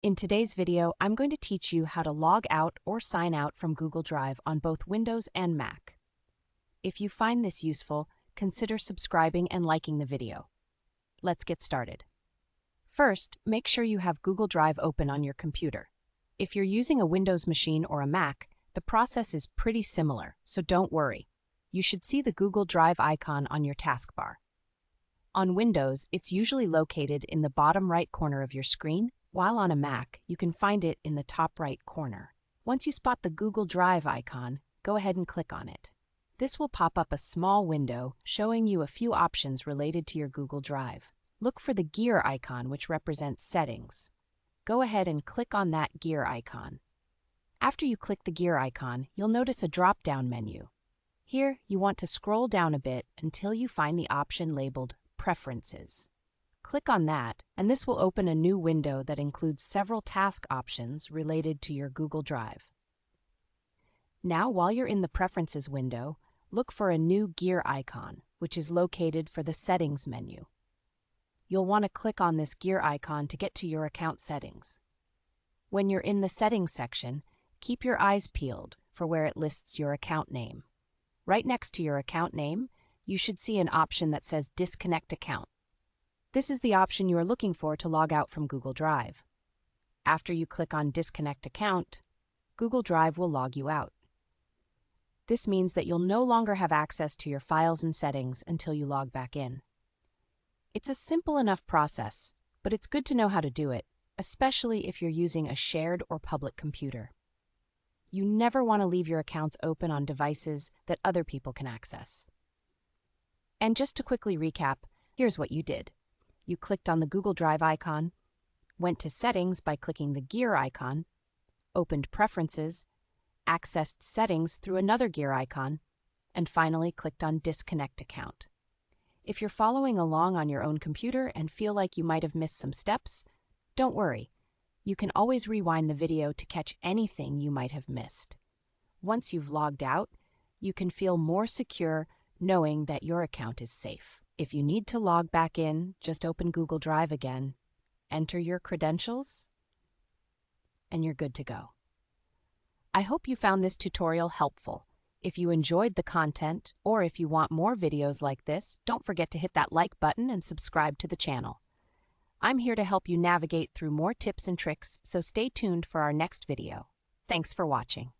In today's video, I'm going to teach you how to log out or sign out from Google Drive on both Windows and Mac. If you find this useful, consider subscribing and liking the video. Let's get started. First, make sure you have Google Drive open on your computer. If you're using a Windows machine or a Mac, the process is pretty similar, so don't worry. You should see the Google Drive icon on your taskbar. On Windows, it's usually located in the bottom right corner of your screen, while on a Mac, you can find it in the top right corner. Once you spot the Google Drive icon, go ahead and click on it. This will pop up a small window showing you a few options related to your Google Drive. Look for the gear icon, which represents settings. Go ahead and click on that gear icon. After you click the gear icon, you'll notice a drop-down menu. Here, you want to scroll down a bit until you find the option labeled Preferences. Click on that, and this will open a new window that includes several task options related to your Google Drive. Now, while you're in the Preferences window, look for a new gear icon, which is located for the Settings menu. You'll want to click on this gear icon to get to your account settings. When you're in the Settings section, keep your eyes peeled for where it lists your account name. Right next to your account name, you should see an option that says Disconnect Account. This is the option you are looking for to log out from Google Drive. After you click on Disconnect Account, Google Drive will log you out. This means that you'll no longer have access to your files and settings until you log back in. It's a simple enough process, but it's good to know how to do it, especially if you're using a shared or public computer. You never want to leave your accounts open on devices that other people can access. And just to quickly recap, here's what you did. You clicked on the Google Drive icon, went to Settings by clicking the gear icon, opened Preferences, accessed Settings through another gear icon, and finally clicked on Disconnect Account. If you're following along on your own computer and feel like you might have missed some steps, don't worry. You can always rewind the video to catch anything you might have missed. Once you've logged out, you can feel more secure knowing that your account is safe. If you need to log back in, just open Google Drive again, enter your credentials, and you're good to go. I hope you found this tutorial helpful. If you enjoyed the content, or if you want more videos like this, don't forget to hit that like button and subscribe to the channel. I'm here to help you navigate through more tips and tricks, so stay tuned for our next video. Thanks for watching.